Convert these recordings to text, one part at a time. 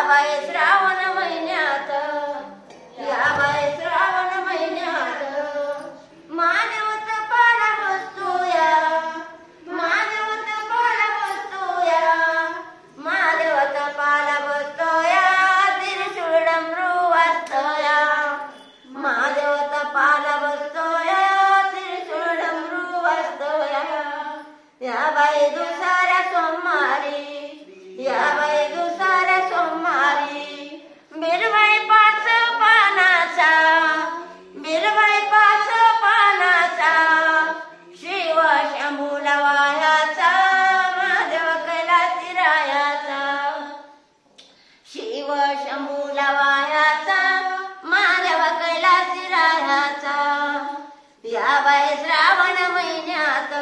बाई श्रावण महिन्यात, या बाई श्रावण महिन्यात मानवत पाला बसतोया, मानवत पाला बसतोया, मानवत पाला बसतोया, त्रिशूळ डमरू वाजतोया, मानवत पाला बसतोया, त्रिशूळ डमरू वाजतोया. या बाई दुसऱ्या सोमवारी, या बाई दुसऱ्या सोमवारी बिरबाई पाच पानाचा, बिरबाई पाच पानाचा शिव शंभूला वायाचा, महादेव कैलासी रायाचा, शिव शंभूला वायाचा, महादेव कैलासी रायाचा. या बाई श्रावण महिन्यात,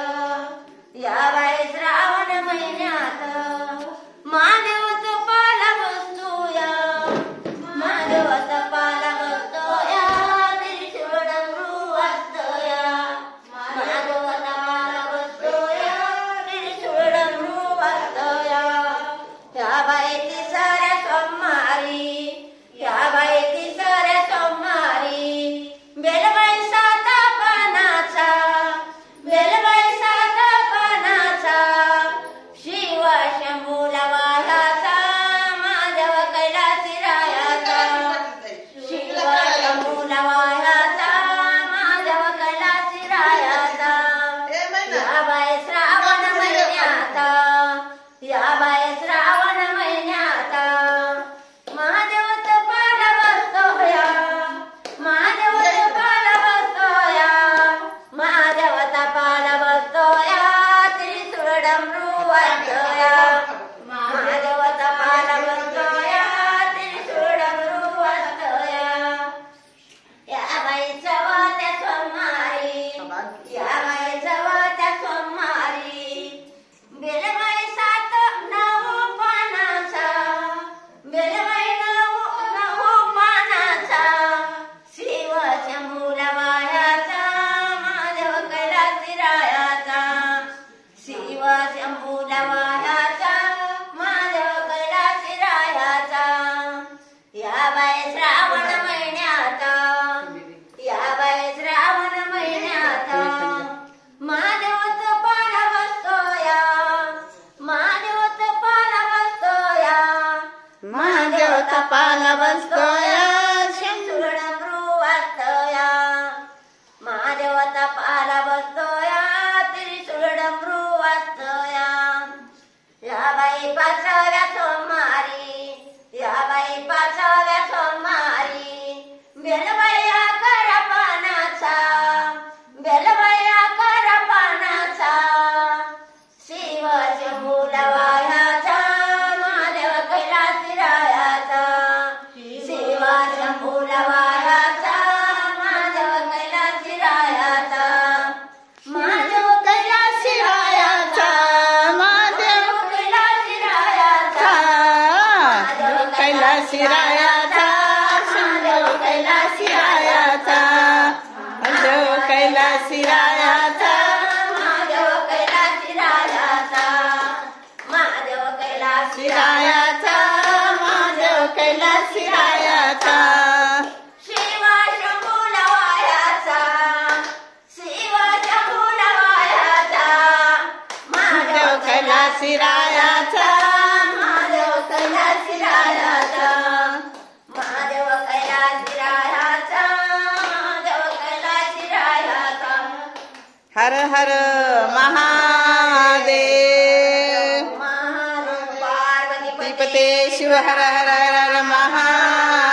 या बाई श्रावण महिन्यात मानवत पाला बसतोया, मानवत पाला बसतोया, त्रिशूळ डमरू वाजतोया, मानवत पाला बसतोया, त्रिशूळ डमरू वाजतोया. या बाई तिसऱ्या सोमवारी, या बाई तिसऱ्या सोमवारी बेलबाई सात पानाचा, बेलबाई सात पानाचा शिव शंभूला वायाचा, महादेव कैलासी रायाचा, शिव शंभूला वायाचा, महादेव कैलासी रायाचा. या बाई श्रावण महिन्यात, या बाई श्रावण महिन्यात महादेवत पाला बसतोया, महादेवत पाला बसतोया, महादेवत पाला बसतोया, त्रिशूळ डमरू वाजतोया, महादेवत पाला बसतोया, त्रिशूळ डमरू वाजतोया. या बाई चवथ्या सोमवारी, या बाई चवथ्या सोमवारी बेलबाई सात नऊ पानाचा, बेलबाई नऊ पानाचा शिव शंभूला वायाचा, महादेव कैलासी रायाचा, शिव शंभूला वायाचा, महादेव कैलासी रायाचा. या बाई श्रावण महिन्यात, या बाई श्रावण महिन्यात महादेवत पाला बसतोया, महादेवत पाला बसतोया, महादेवत पाला बसतोया, त्रिशूळ डमरू वाजतोया, महादेवत पाला बसतोया, त्रिशूळ डमरू वाजतोया. या बाई पाचव्या सोमवारी, या बाई पाचव्या सोमवारी बेलबाई अकरा पानाचा, बेलबाई अकरा पानाचा शिव शंभूला वायाचा, महादेव कैलासी रायाचा, शिव शंभूला वायाचा, महादेव कैलासी रायाचा, महादेव कैलासी रायाचा, महादेव कैलासी रायाचा, महादेव कैलासी रायाचा, महादेव कैलासी रायाचा, महादेव कैलासी रायाचा, महादेव कैलासी रायाचा, महादेव कैलासी रायाचा, महादेव कैलासी रायाचा. शिव शंभूला वायाचा, शिव शंभूला वायाचा, महादेव कैलासी रायाचा, महादेव कैलासी रायाचा, महादेव कैलासी रायाचा, महादेव कैलासी रायाचा. हर हर महादेव, महादेव पार्वती पते शिव हर हर हर हर महादेव.